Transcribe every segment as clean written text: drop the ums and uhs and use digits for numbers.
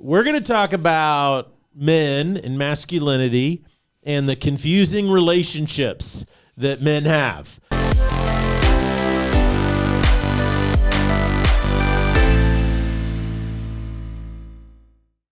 we're going to talk about men and masculinity and the confusing relationships that men have.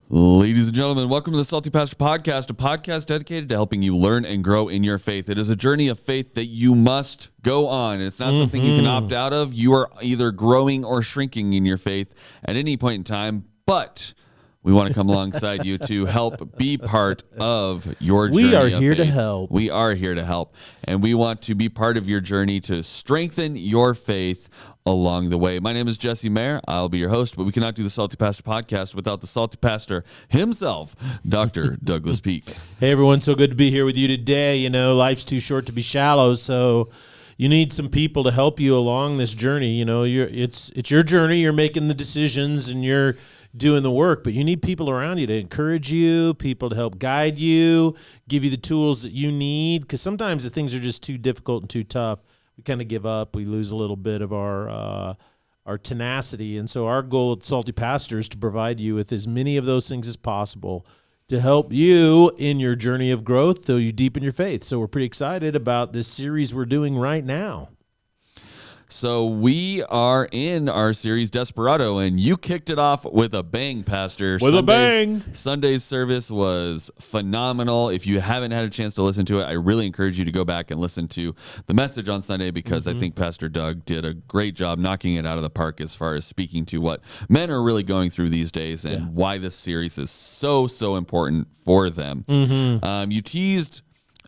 Ladies and gentlemen, welcome to the Salty Pastor Podcast, a podcast dedicated to helping you learn and grow in your faith. It is a journey of faith that you must go on. It's not something you can opt out of. You are either growing or shrinking in your faith at any point in time, but we want to come alongside you to help be part of your journey. We are here to help. We are here to help, and we want to be part of your journey to strengthen your faith along the way. My name is Jesse Maher. I'll be your host, but we cannot do the Salty Pastor Podcast without the Salty Pastor himself, Dr. Douglas Peake. Hey, everyone. So good to be here with you today. You know, life's too short to be shallow, so you need some people to help you along this journey. You know, it's your journey. You're making the decisions, and you're doing the work, but you need people around you to encourage you, people to help guide you, give you the tools that you need, because sometimes the things are just too difficult and too tough. We kind of give up. We lose a little bit of our tenacity. And so our goal at Salty Pastor is to provide you with as many of those things as possible to help you in your journey of growth so you deepen your faith. So we're pretty excited about this series we're doing right now. So we are in our series Desperado, and you kicked it off with a bang, Pastor. With a bang! Sunday's service was phenomenal. If you haven't had a chance to listen to it, I really encourage you to go back and listen to the message on Sunday, because I think Pastor Doug did a great job knocking it out of the park as far as speaking to what men are really going through these days and why this series is so important for them. You teased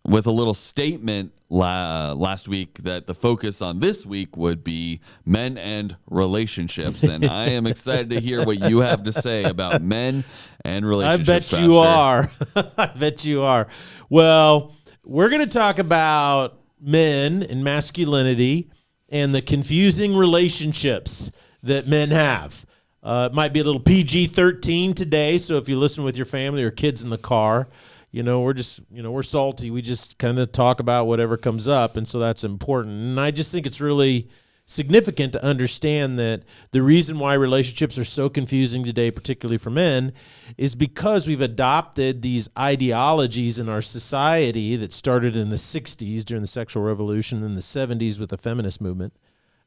with a little statement last week that the focus on this week would be men and relationships. And I am excited to hear what you have to say about men and relationships. I bet you are. I bet you are. Well, we're going to talk about men and masculinity and the confusing relationships that men have. It might be a little PG-13 today, so if you listen with your family or kids in the car, we're salty. We just kind of talk about whatever comes up, and so that's important. And I just think it's really significant to understand that the reason why relationships are so confusing today, particularly for men, is because we've adopted these ideologies in our society that started in the 60s during the sexual revolution and the 70s with the feminist movement.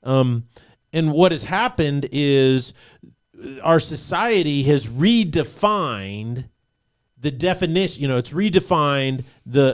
And what has happened is our society has redefined the definition. It's redefined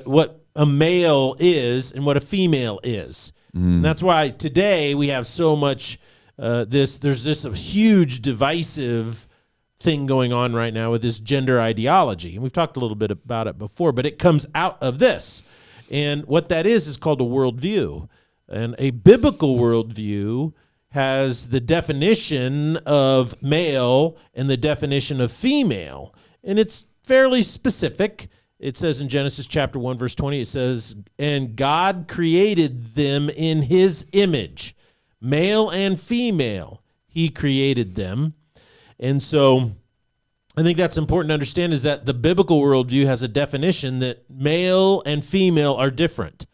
what a male is and what a female is. And that's why today we have so much there's this a huge divisive thing going on right now with this gender ideology. And we've talked a little bit about it before, but it comes out of this. And what that is called a worldview. And a biblical worldview has the definition of male and the definition of female. And it's fairly specific. It says in Genesis chapter 1, verse 20, it says, "And God created them in his image. Male and female, he created them." And so I think that's important to understand, is that the biblical worldview has a definition that male and female are different.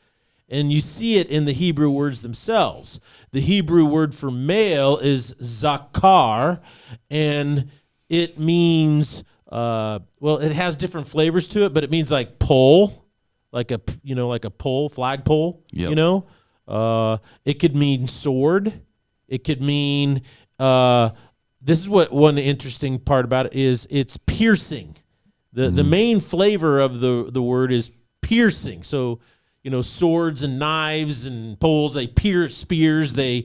And you see it in the Hebrew words themselves. The Hebrew word for male is zakar, and it means it has different flavors to it, but it means like pole, like a pole, flagpole. Yep. It could mean sword. It could mean this is what one interesting part about it is, it's piercing. The main flavor of the word is piercing. So swords and knives and poles, they pierce, spears, they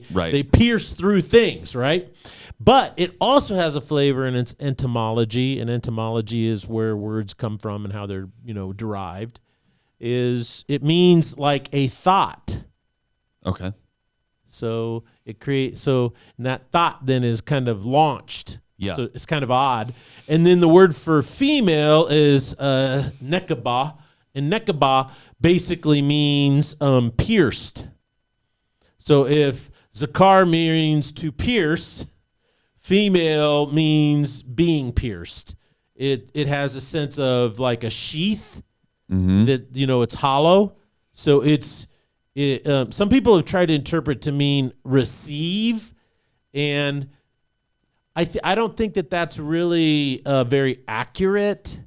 pierce through things, right? But it also has a flavor in its etymology, and etymology is where words come from and how they're, derived. It means like a thought. Okay. So and that thought then is kind of launched. Yeah. So it's kind of odd. And then the word for female is nekaba, and nekaba basically means pierced. So if zakar means to pierce, female means being pierced. It has a sense of like a sheath that, it's hollow. So some people have tried to interpret to mean receive, and I don't think that that's really very accurate.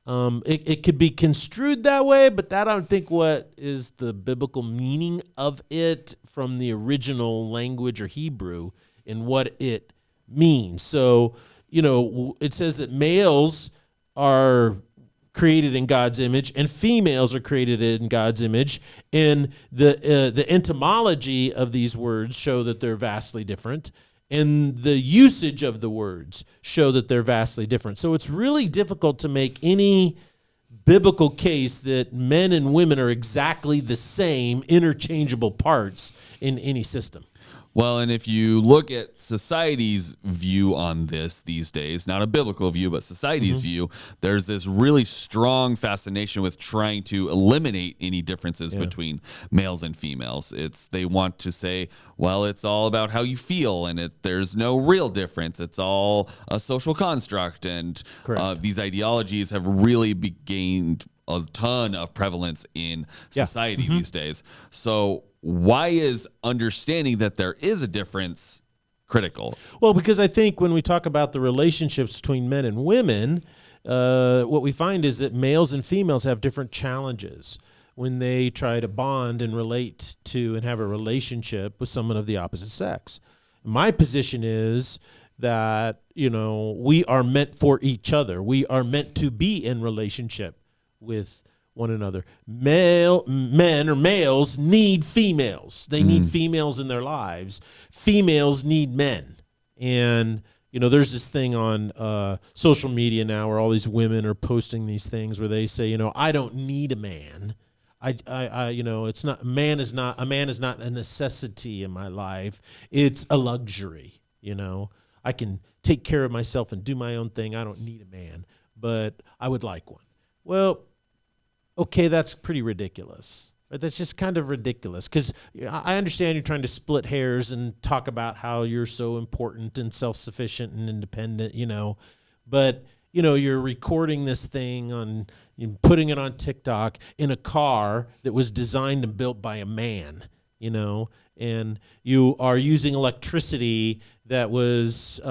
It could be construed that way, but that I don't think what is the biblical meaning of it from the original language or Hebrew and what it means. So, it says that males are created in God's image and females are created in God's image. And the etymology of these words show that they're vastly different. And the usage of the words show that they're vastly different. So it's really difficult to make any biblical case that men and women are exactly the same interchangeable parts in any system. Well, and if you look at society's view on this these days, not a biblical view, but society's view, there's this really strong fascination with trying to eliminate any differences between males and females. They want to say, well, it's all about how you feel, and there's no real difference. It's all a social construct, and these ideologies have really gained a ton of prevalence in society these days. So why is understanding that there is a difference critical? Well, because I think when we talk about the relationships between men and women, what we find is that males and females have different challenges when they try to bond and relate to and have a relationship with someone of the opposite sex. My position is that, we are meant for each other. We are meant to be in relationship with one another. Men or males need females. They need females in their lives. Females need men. And, there's this thing on social media now where all these women are posting these things where they say, I don't need a man. It's not, a man is not a necessity in my life. It's a luxury. I can take care of myself and do my own thing. I don't need a man, but I would like one. Well, okay, that's pretty ridiculous. Right? That's just kind of ridiculous because I understand you're trying to split hairs and talk about how you're so important and self-sufficient and independent, but, you're recording this thing putting it on TikTok in a car that was designed and built by a man, and you are using electricity that was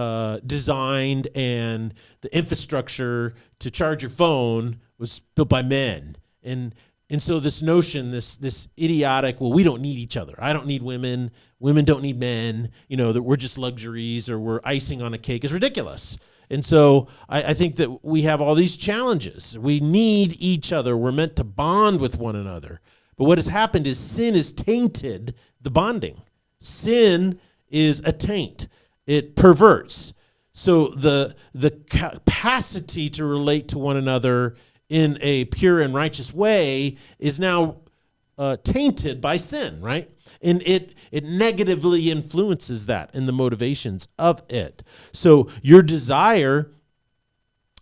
designed and the infrastructure to charge your phone was built by men. And so this notion, this idiotic, well, we don't need each other. I don't need women. Women don't need men. That we're just luxuries or we're icing on a cake is ridiculous. And so I think that we have all these challenges. We need each other. We're meant to bond with one another. But what has happened is sin has tainted the bonding. Sin is a taint. It perverts. So the capacity to relate to one another in a pure and righteous way is now tainted by sin, right? And it negatively influences that and the motivations of it. So your desire,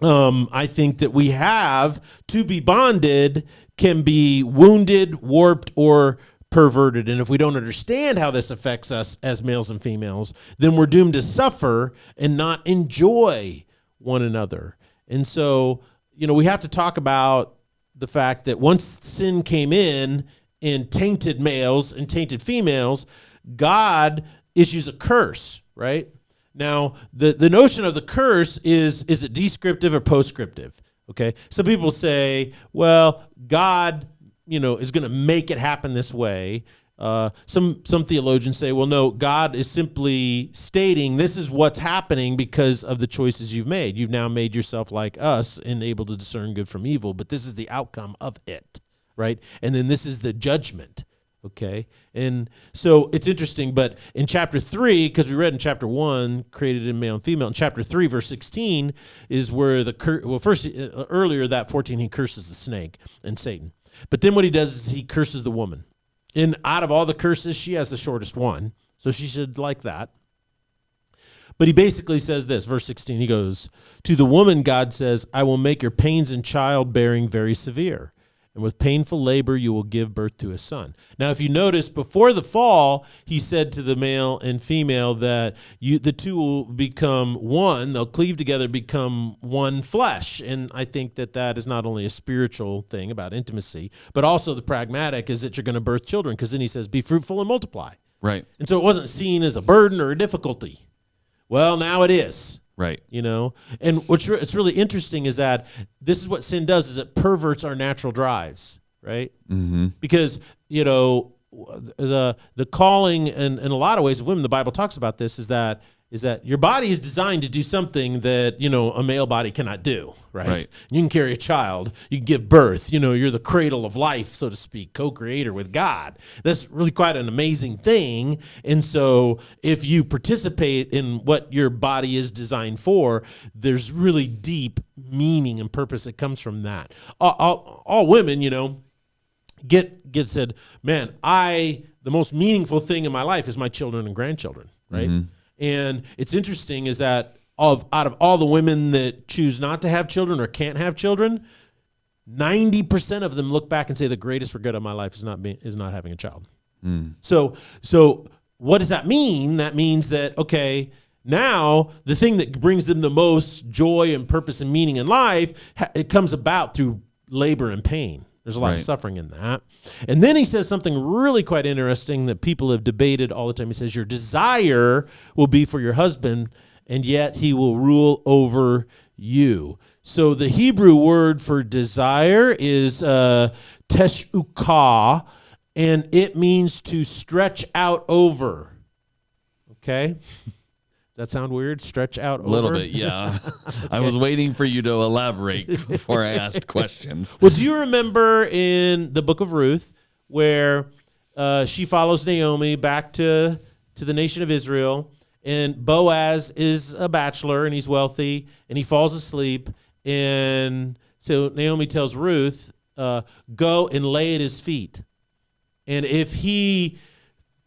I think that we have to be bonded can be wounded, warped, or perverted. And if we don't understand how this affects us as males and females, then we're doomed to suffer and not enjoy one another. And so we have to talk about the fact that once sin came in and tainted males and tainted females, God issues a curse, right? Now, the notion of the curse is it descriptive or postscriptive? Okay, some people say, well, God, is going to make it happen this way. Some theologians say, well, no, God is simply stating this is what's happening because of the choices you've made. You've now made yourself like us and able to discern good from evil, but this is the outcome of it, right? And then this is the judgment, okay? And so it's interesting, but in chapter 3, because we read in chapter 1, created in male and female, in chapter 3, verse 16 is where earlier that 14, he curses the snake and Satan. But then what he does is he curses the woman. And out of all the curses, she has the shortest one. So she should like that. But he basically says this, verse 16, he goes, to the woman, God says, I will make your pains in childbearing very severe. And with painful labor, you will give birth to a son. Now, if you notice, before the fall, he said to the male and female that the two will become one. They'll cleave together, become one flesh. And I think that is not only a spiritual thing about intimacy, but also the pragmatic is that you're going to birth children. Because then he says, be fruitful and multiply. Right. And so it wasn't seen as a burden or a difficulty. Well, now it is. Right. And it's really interesting is that this is what sin does, is it perverts our natural drives, right? Mm-hmm. Because, the calling in a lot of ways of women, the Bible talks about this, is that your body is designed to do something that, a male body cannot do, right? You can carry a child, you can give birth, you're the cradle of life, so to speak, co-creator with God. That's really quite an amazing thing. And so if you participate in what your body is designed for, there's really deep meaning and purpose that comes from that. All women, get said, man, the most meaningful thing in my life is my children and grandchildren, right? Mm-hmm. And it's interesting is that out of all the women that choose not to have children or can't have children, 90% of them look back and say the greatest regret of my life is not having a child. Mm. So what does that mean? That means that, okay, now the thing that brings them the most joy and purpose and meaning in life, it comes about through labor and pain. There's a lot of suffering in that. And then he says something really quite interesting that people have debated all the time. He says, your desire will be for your husband, and yet he will rule over you. So the Hebrew word for desire is teshukah, and it means to stretch out over. Okay? Does that sound weird? Stretch out over? A little bit, yeah. Okay. I was waiting for you to elaborate before I asked questions. Well, do you remember in the book of Ruth where she follows Naomi back to the nation of Israel, and Boaz is a bachelor, and he's wealthy, and he falls asleep, and so Naomi tells Ruth, go and lay at his feet. And if he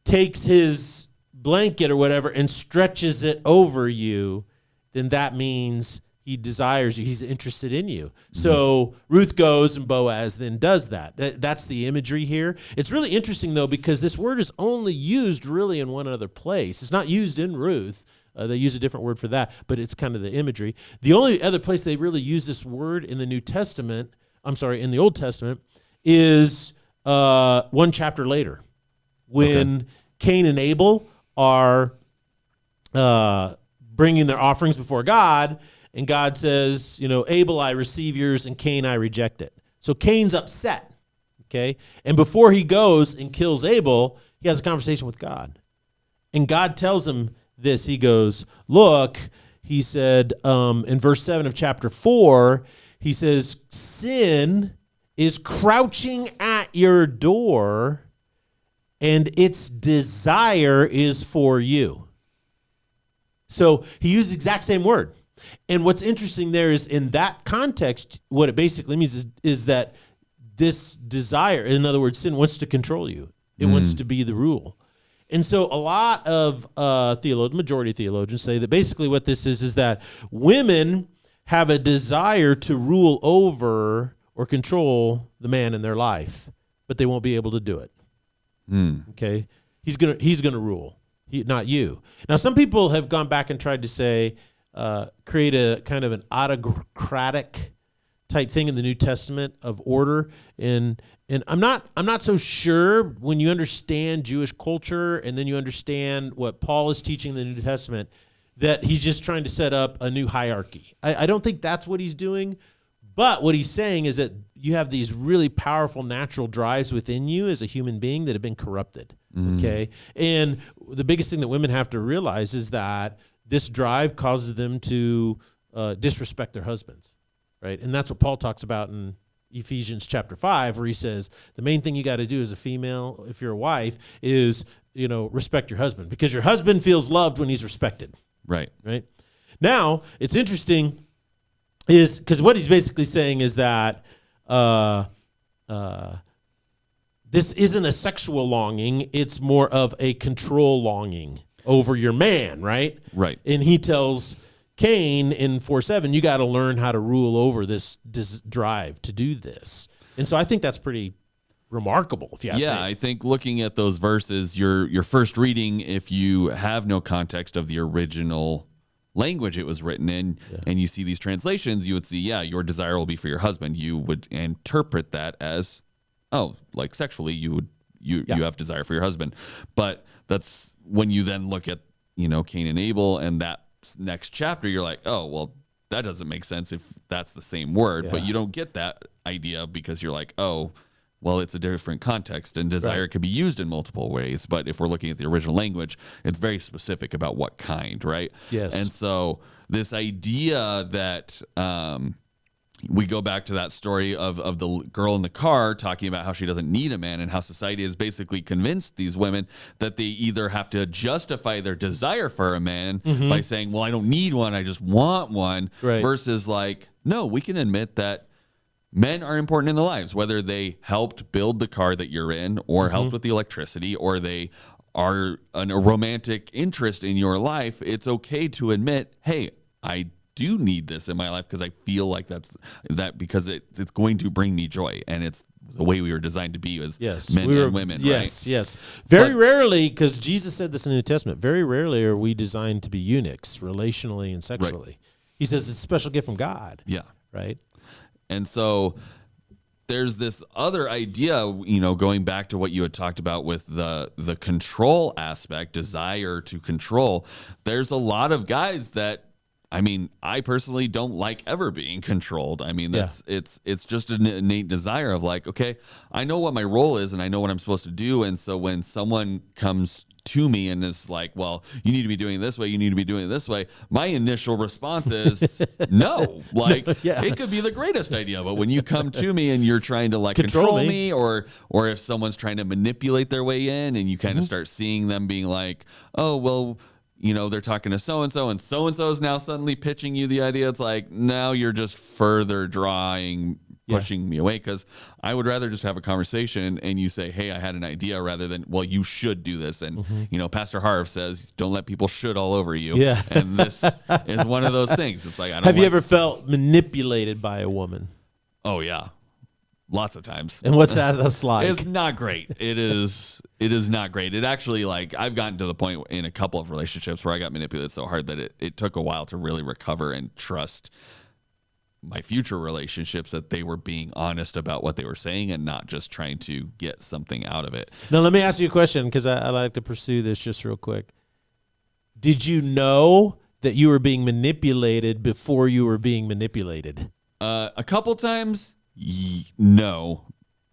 takes his blanket or whatever and stretches it over you, then that means he desires you. He's interested in you. Mm-hmm. So Ruth goes and Boaz then does that. That's the imagery here. It's really interesting, though, because this word is only used really in one other place. It's not used in Ruth. They use a different word for that, but it's kind of the imagery. The only other place they really use this word in the in the Old Testament, is one chapter later when Cain and Abel are bringing their offerings before God, and God says, Abel, I receive yours, and Cain, I reject it. So Cain's upset, okay? And before he goes and kills Abel, he has a conversation with God. And God tells him this. He goes, look, he said in verse 7 of chapter 4, he says, sin is crouching at your door, and its desire is for you. So he used the exact same word. And what's interesting there is in that context, what it basically means is that this desire, in other words, sin wants to control you. It wants to be the rule. And so a lot of majority of theologians say that basically what this is that women have a desire to rule over or control the man in their life, but they won't be able to do it. Okay, he's gonna rule, not you. Now, some people have gone back and tried to say, create a kind of an autocratic type thing in the New Testament of order, and I'm not so sure when you understand Jewish culture and then you understand what Paul is teaching in the New Testament that he's just trying to set up a new hierarchy. I don't think that's what he's doing. But what he's saying is that you have these really powerful natural drives within you as a human being that have been corrupted, okay? And the biggest thing that women have to realize is that this drive causes them to disrespect their husbands, right? And that's what Paul talks about in Ephesians chapter 5, where he says the main thing you got to do as a female, if you're a wife, is, respect your husband, because your husband feels loved when he's respected. Right. Now, it's interesting is because what he's basically saying is that this isn't a sexual longing, it's more of a control longing over your man, right? Right. And he tells Cain in 4:7, you got to learn how to rule over this drive to do this. And so I think that's pretty remarkable, if you ask me. Yeah, I think looking at those verses, your first reading, if you have no context of the original language it was written in, and you see these translations, you would see, your desire will be for your husband. You would interpret that as, like sexually, you have desire for your husband. But that's when you then look at, Cain and Abel, and that next chapter, you're like, oh, well, that doesn't make sense if that's the same word. Yeah. But you don't get that idea because you're like, oh, well, it's a different context, and desire could be used in multiple ways. But if we're looking at the original language, it's very specific about what kind, right? Yes. And so this idea that we go back to that story of the girl in the car talking about how she doesn't need a man, and how society has basically convinced these women that they either have to justify their desire for a man by saying, well, I don't need one, I just want one, versus like, no, we can admit that men are important in their lives, whether they helped build the car that you're in, or helped with the electricity, or they are a romantic interest in your life. It's okay to admit, hey, I do need this in my life because I feel like because it's going to bring me joy, and it's the way we were designed to be as men and women. Yes, right? yes. Very rarely, because Jesus said this in the New Testament, very rarely are we designed to be eunuchs relationally and sexually. He says it's a special gift from God. Yeah. Right? And so there's this other idea, going back to what you had talked about with the control aspect, desire to control. There's a lot of guys that, I personally don't like ever being controlled. It's just an innate desire of like, okay, I know what my role is and I know what I'm supposed to do. And so when someone comes to me and is like, well, you need to be doing it this way, you need to be doing it this way, my initial response is no. Like, it could be the greatest idea, but when you come to me and you're trying to like control me, or if someone's trying to manipulate their way in, and you kind of start seeing them being like, oh, well, they're talking to so-and-so, and so-and-so is now suddenly pitching you the idea. It's like, now you're just further pushing me away, because I would rather just have a conversation and you say, hey, I had an idea, rather than, well, you should do this. And, Pastor Harv says, don't let people should all over you. Yeah. And this is one of those things. It's like, Have you ever felt manipulated by a woman? Oh, yeah. Lots of times. And what's that's like? It's not great. It is not great. It actually, like, I've gotten to the point in a couple of relationships where I got manipulated so hard that it took a while to really recover and trust my future relationships, that they were being honest about what they were saying and not just trying to get something out of it. Now, let me ask you a question, because I like to pursue this just real quick. Did you know that you were being manipulated before you were being manipulated? A couple times, no.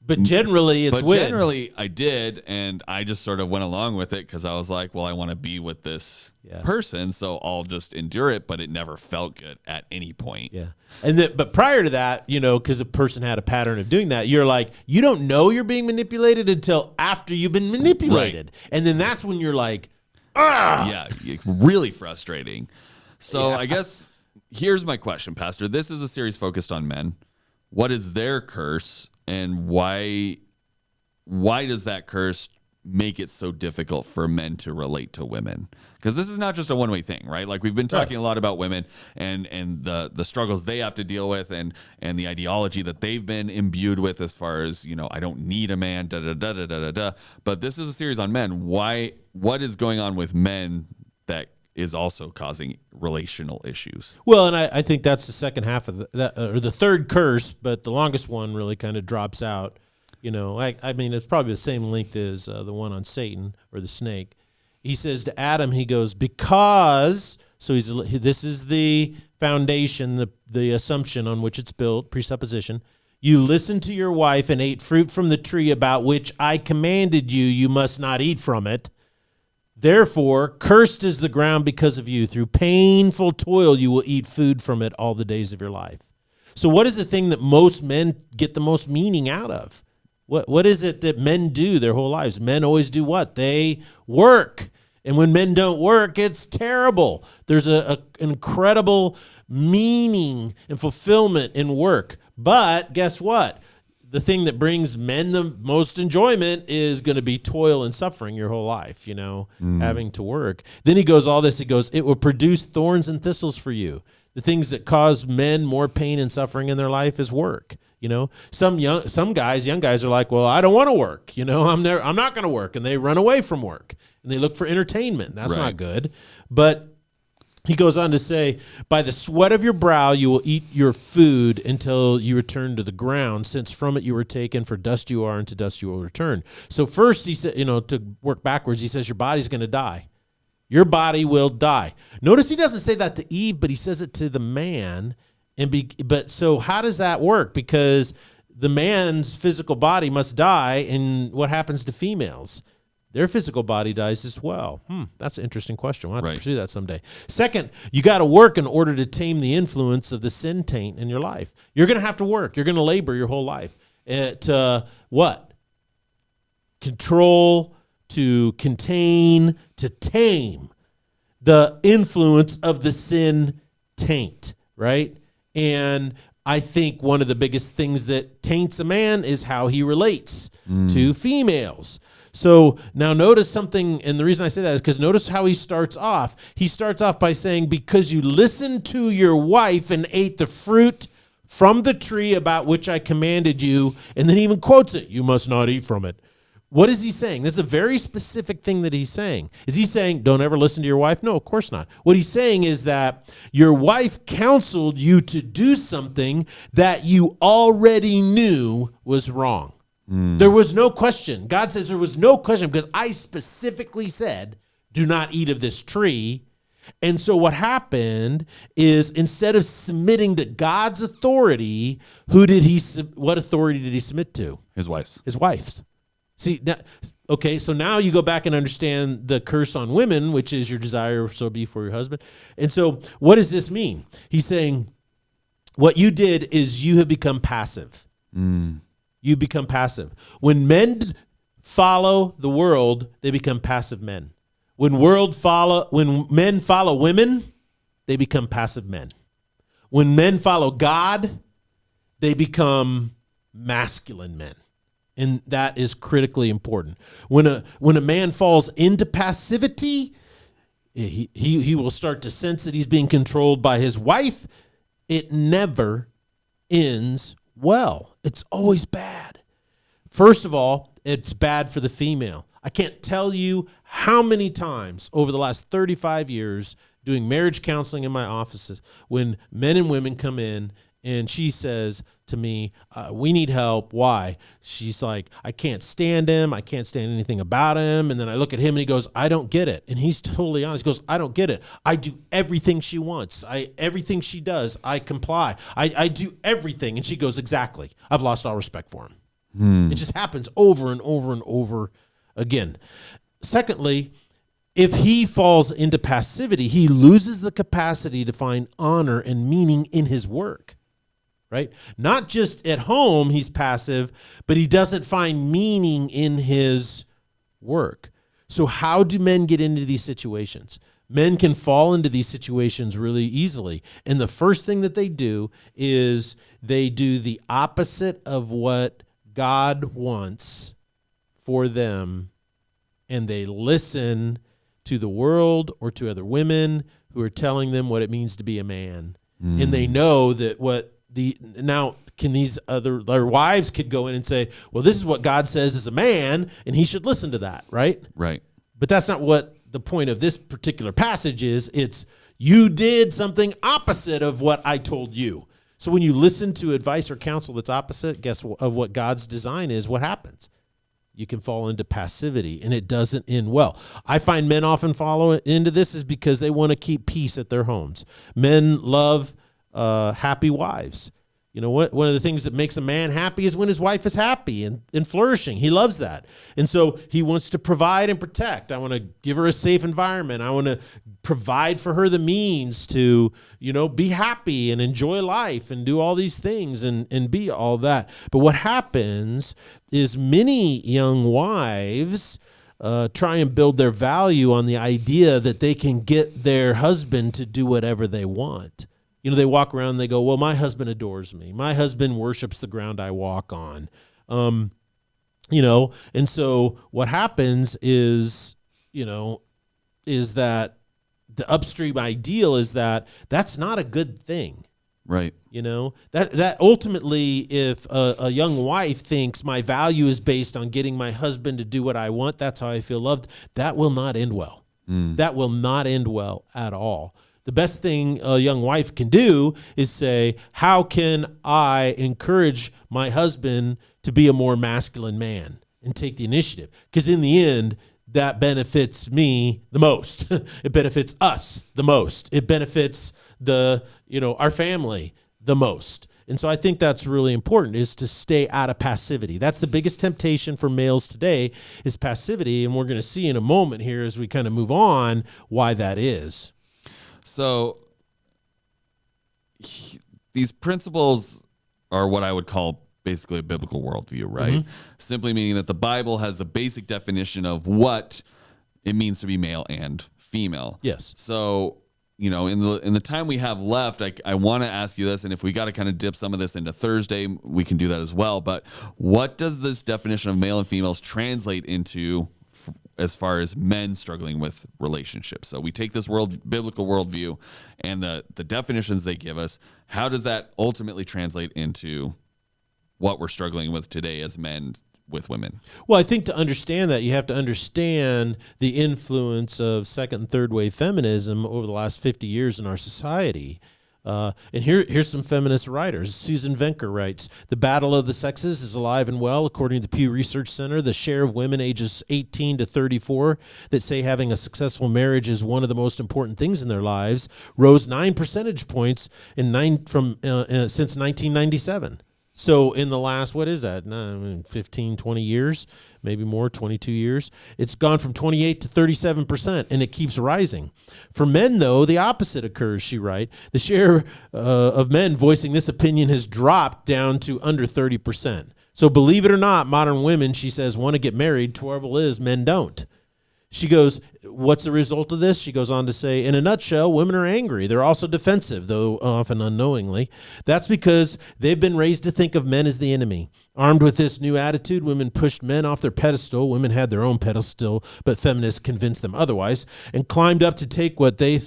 But generally, it's when. Generally, I did, and I just sort of went along with it because I was like, well, I want to be with this person, so I'll just endure it, but it never felt good at any point. Yeah. But prior to that, because a person had a pattern of doing that, you're like, you don't know you're being manipulated until after you've been manipulated. Right. And then that's when you're like, ah! Yeah, really frustrating. So I guess here's my question, Pastor. This is a series focused on men. What is their curse? And why does that curse make it so difficult for men to relate to women? Because this is not just a one-way thing, right? Like, we've been talking a lot about women and the struggles they have to deal with, and the ideology that they've been imbued with as far as, I don't need a man, da-da-da-da-da-da. But this is a series on men. What is going on with men that is also causing relational issues? Well, and I think that's the second half of that, or the third curse, but the longest one really kind of drops out. It's probably the same length as the one on Satan, or the snake. He says to Adam, he goes, because, so this is the foundation, the assumption on which it's built, presupposition. You listened to your wife and ate fruit from the tree about which I commanded you, you must not eat from it. Therefore, cursed is the ground because of you. Through painful toil, you will eat food from it all the days of your life. So what is the thing that most men get the most meaning out of? What is it that men do their whole lives? Men always do what? They work. And when men don't work, it's terrible. There's an incredible meaning and fulfillment in work. But guess what? The thing that brings men the most enjoyment is going to be toil and suffering your whole life, having to work. Then he goes, it will produce thorns and thistles for you. The things that cause men more pain and suffering in their life is work. Some young guys are like, well, I don't want to work. I'm not going to work. And they run away from work and they look for entertainment. That's not good. But he goes on to say, by the sweat of your brow you will eat your food until you return to the ground, since from it you were taken, for dust you are, and to dust you will return. So first he said, to work backwards, he says your body's going to die. Your body will die. Notice he doesn't say that to Eve, but he says it to the man. But so how does that work? Because the man's physical body must die, and what happens to females? Their physical body dies as well. That's an interesting question. We'll have to pursue that someday. Second, you got to work in order to tame the influence of the sin taint in your life. You're going to have to work. You're going to labor your whole life. To what? Control, to contain, to tame the influence of the sin taint, right? And I think one of the biggest things that taints a man is how he relates to females. So now notice something, and the reason I say that is because notice how he starts off. He starts off by saying, because you listened to your wife and ate the fruit from the tree about which I commanded you, and then he even quotes it, you must not eat from it. What is he saying? This is a very specific thing that he's saying. Is he saying, don't ever listen to your wife? No, of course not. What he's saying is that your wife counseled you to do something that you already knew was wrong. There was no question. God says there was no question because I specifically said, do not eat of this tree. And so what happened is instead of submitting to God's authority, what authority did he submit to? His wife's. His wife's. See, so now you go back and understand the curse on women, which is your desire so be for your husband. And so what does this mean? He's saying what you did is you have become passive. You become passive. When men follow the world, they become passive men. When men follow women, they become passive men. When men follow God, they become masculine men. And that is critically important. When a man falls into passivity, he will start to sense that he's being controlled by his wife. It never ends well. It's always bad. First of all, it's bad for the female. I can't tell you how many times over the last 35 years doing marriage counseling in my offices when men and women come in and she says to me, we need help. Why? She's like, I can't stand him. I can't stand anything about him. And then I look at him and he goes, I don't get it. And he's totally honest. He goes, I don't get it. I do everything she wants. Everything she does, I comply. I do everything. And she goes, exactly. I've lost all respect for him. It just happens over and over and over again. Secondly, if he falls into passivity, he loses the capacity to find honor and meaning in his work. Right? Not just at home, he's passive, but he doesn't find meaning in his work. So how do men get into these situations? Men can fall into these situations really easily. And the first thing that they do is they do the opposite of what God wants for them, and they listen to the world or to other women who are telling them what it means to be a man. And they know that their wives could go in and say, well, this is what God says as a man, and he should listen to that, right? Right. But that's not what the point of this particular passage is. It's you did something opposite of what I told you. So when you listen to advice or counsel that's opposite, of what God's design is, what happens? You can fall into passivity, and it doesn't end well. I find men often fall into this is because they want to keep peace at their homes. Men love happy wives. You know, one of the things that makes a man happy is when his wife is happy and flourishing. He loves that. And so he wants to provide and protect. I want to give her a safe environment. I want to provide for her the means to, be happy and enjoy life and do all these things and be all that. But what happens is many young wives try and build their value on the idea that they can get their husband to do whatever they want. They walk around and they go, well, my husband adores me. My husband worships the ground I walk on. And so what happens is that the upstream ideal is that that's not a good thing. Right. That ultimately, if a young wife thinks my value is based on getting my husband to do what I want, that's how I feel loved, that will not end well. That will not end well at all. The best thing a young wife can do is say, how can I encourage my husband to be a more masculine man and take the initiative? Because in the end, that benefits me the most. It benefits us the most. It benefits our family the most. And so I think that's really important, is to stay out of passivity. That's the biggest temptation for males today, is passivity. And we're going to see in a moment here as we kind of move on why that is. So these principles are what I would call basically a biblical worldview, right? Mm-hmm. Simply meaning that the Bible has a basic definition of what it means to be male and female. Yes. So, in the time we have left, I want to ask you this, and if we got to kind of dip some of this into Thursday, we can do that as well. But what does this definition of male and females translate into as far as men struggling with relationships? So we take this biblical worldview and the definitions they give us. How does that ultimately translate into what we're struggling with today as men with women? Well, I think to understand that, you have to understand the influence of second and third wave feminism over the last 50 years in our society. And here's some feminist writers. Susan Venker writes, "The battle of the sexes is alive and well. According to the Pew Research Center, the share of women ages 18 to 34 that say having a successful marriage is one of the most important things in their lives rose 9 percentage points since 1997. So in the last, 15, 20 years, maybe more, 22 years, it's gone from 28 to 37%, and it keeps rising. For men, though, the opposite occurs," she writes. "The share of men voicing this opinion has dropped down to under 30%. So believe it or not, modern women," she says, "want to get married. Trouble is, men don't." She goes, what's the result of this? She goes on to say, "In a nutshell, women are angry. They're also defensive, though often unknowingly. That's because they've been raised to think of men as the enemy. Armed with this new attitude, women pushed men off their pedestal." Women had their own pedestal, but feminists convinced them otherwise, "and climbed up to take what they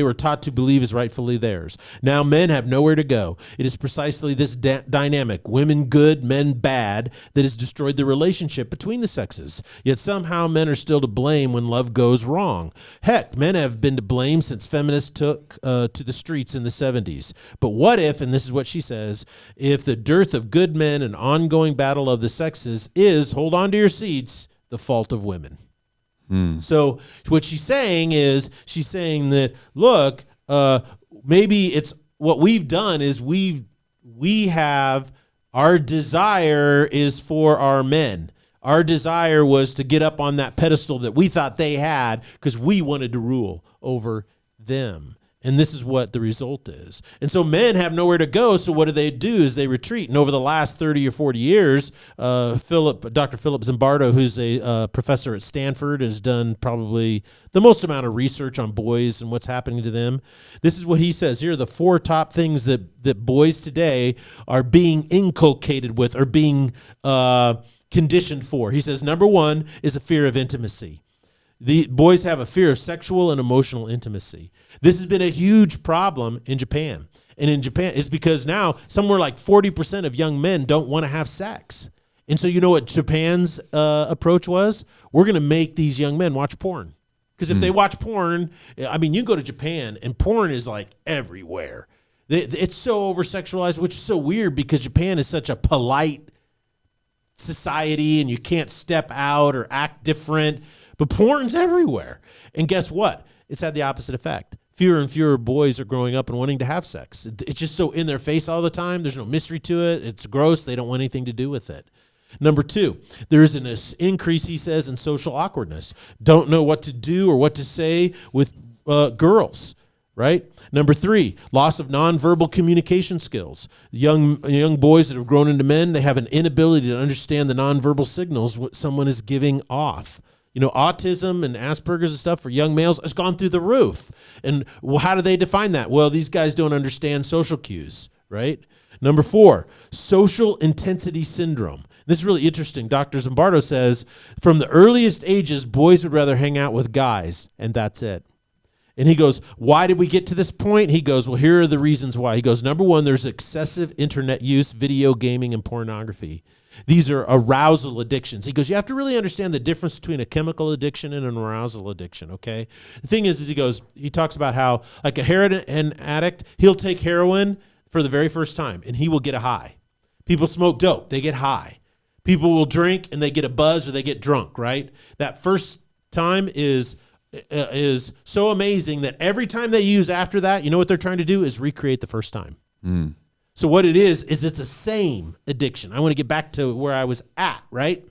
were taught to believe is rightfully theirs. Now men have nowhere to go. It is precisely this dynamic, women good, men bad, that has destroyed the relationship between the sexes. Yet somehow men are still to blame when love goes wrong. Heck, men have been to blame since feminists took to the streets in the 70s. But what if," and this is what she says, "if the dearth of good men and ongoing battle of the sexes is, hold on to your seats, the fault of women?" So what she's saying that, look, maybe it's what we've done is we have, our desire is for our men. Our desire was to get up on that pedestal that we thought they had because we wanted to rule over them. And this is what the result is. And so men have nowhere to go, so what do? Is they retreat. And over the last 30 or 40 years, Dr. Philip Zimbardo, who's a professor at Stanford, has done probably the most amount of research on boys and what's happening to them. This is what he says. Here are the 4 top things that boys today are being inculcated with, or being conditioned for. He says, number 1 is a fear of intimacy. The boys have a fear of sexual and emotional intimacy. This has been a huge problem in Japan. And in Japan, it's because now somewhere like 40% of young men don't want to have sex. And so you know what Japan's approach was? We're going to make these young men watch porn. Because if they watch porn, I mean, you go to Japan and porn is like everywhere. It's so over-sexualized, which is so weird because Japan is such a polite society and you can't step out or act different. But porn's everywhere. And guess what? It's had the opposite effect. Fewer and fewer boys are growing up and wanting to have sex. It's just so in their face all the time. There's no mystery to it. It's gross. They don't want anything to do with it. Number 2, there is an increase, he says, in social awkwardness. Don't know what to do or what to say with girls, right? Number 3, loss of nonverbal communication skills. Young boys that have grown into men, they have an inability to understand the nonverbal signals what someone is giving off. You know, autism and Asperger's and stuff for young males has gone through the roof. And how do they define that? Well, these guys don't understand social cues, right? Number 4, social intensity syndrome. This is really interesting. Dr. Zimbardo says, from the earliest ages, boys would rather hang out with guys, and that's it. And he goes, why did we get to this point? He goes, well, here are the reasons why. He goes, number 1, there's excessive internet use, video gaming, and pornography. These are arousal addictions. He goes, you have to really understand the difference between a chemical addiction and an arousal addiction, okay? The thing is he talks about how, like a heroin addict, he'll take heroin for the very first time, and he will get a high. People smoke dope, they get high. People will drink and they get a buzz or they get drunk, right? That first time is so amazing that every time they use after that, you know what they're trying to do is recreate the first time. So what it is it's a same addiction. I want to get back to where I was at, right?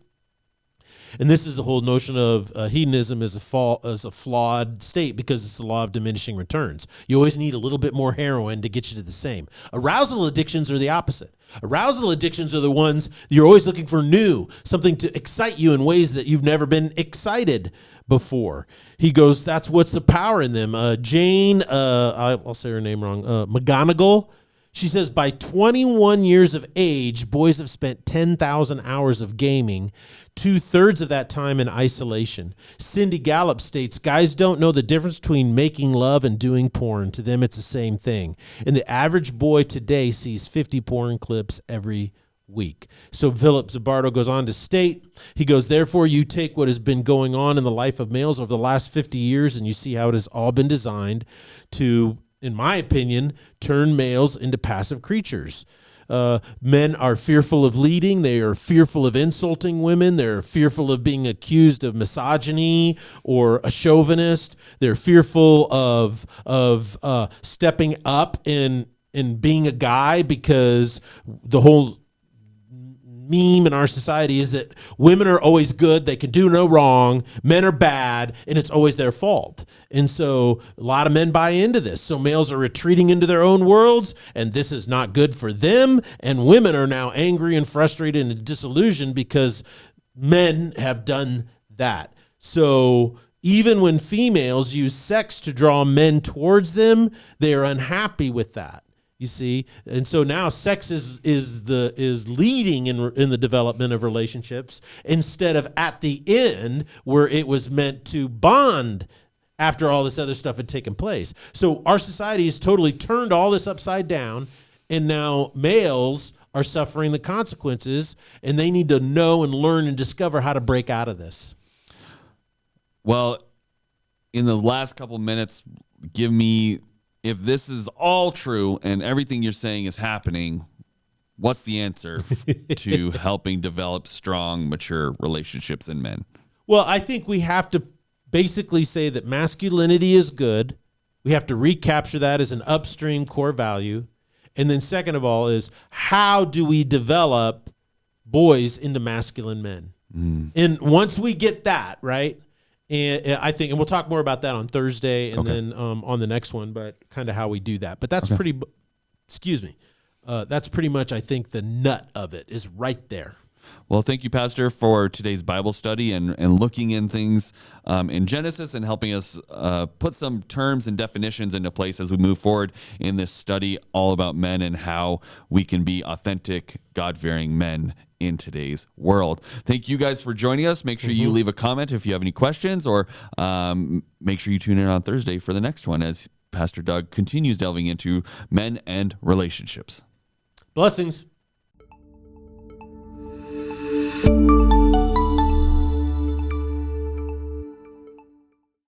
And this is the whole notion of hedonism as a flawed state because it's the law of diminishing returns. You always need a little bit more heroin to get you to the same. Arousal addictions are the opposite. Arousal addictions are the ones you're always looking for new, something to excite you in ways that you've never been excited before. He goes, that's what's the power in them. Jane, I'll say her name wrong, McGonigal. She says, by 21 years of age, boys have spent 10,000 hours of gaming, 2/3 of that time in isolation. Cindy Gallup states, guys don't know the difference between making love and doing porn. To them, it's the same thing. And the average boy today sees 50 porn clips every week. So Philip Zimbardo goes on to state, he goes, therefore, you take what has been going on in the life of males over the last 50 years, and you see how it has all been designed to, in my opinion, turn males into passive creatures. Men are fearful of leading. They are fearful of insulting women. They're fearful of being accused of misogyny or a chauvinist. They're fearful of stepping up and being a guy because the whole meme in our society is that women are always good, they can do no wrong, men are bad, and it's always their fault. And so a lot of men buy into this. So males are retreating into their own worlds, and this is not good for them, and women are now angry and frustrated and disillusioned because men have done that. So even when females use sex to draw men towards them, they are unhappy with that. You see, and so now sex is leading in the development of relationships instead of at the end where it was meant to bond after all this other stuff had taken place. So our society has totally turned all this upside down, and now males are suffering the consequences, and they need to know and learn and discover how to break out of this. Well, in the last couple minutes, give me, if this is all true and everything you're saying is happening, what's the answer to helping develop strong, mature relationships in men? Well, I think we have to basically say that masculinity is good. We have to recapture that as an upstream core value. And then second of all is, how do we develop boys into masculine men? And once we get that, right, and I think, and we'll talk more about that on Thursday and then on the next one, but kind of how we do that. But that's that's pretty much, I think, the nut of it is right there. Well, thank you, Pastor, for today's Bible study and looking in things in Genesis and helping us put some terms and definitions into place as we move forward in this study all about men and how we can be authentic, God-fearing men in today's world. Thank you guys for joining us. Make sure you leave a comment if you have any questions, or make sure you tune in on Thursday for the next one as Pastor Doug continues delving into men and relationships. Blessings.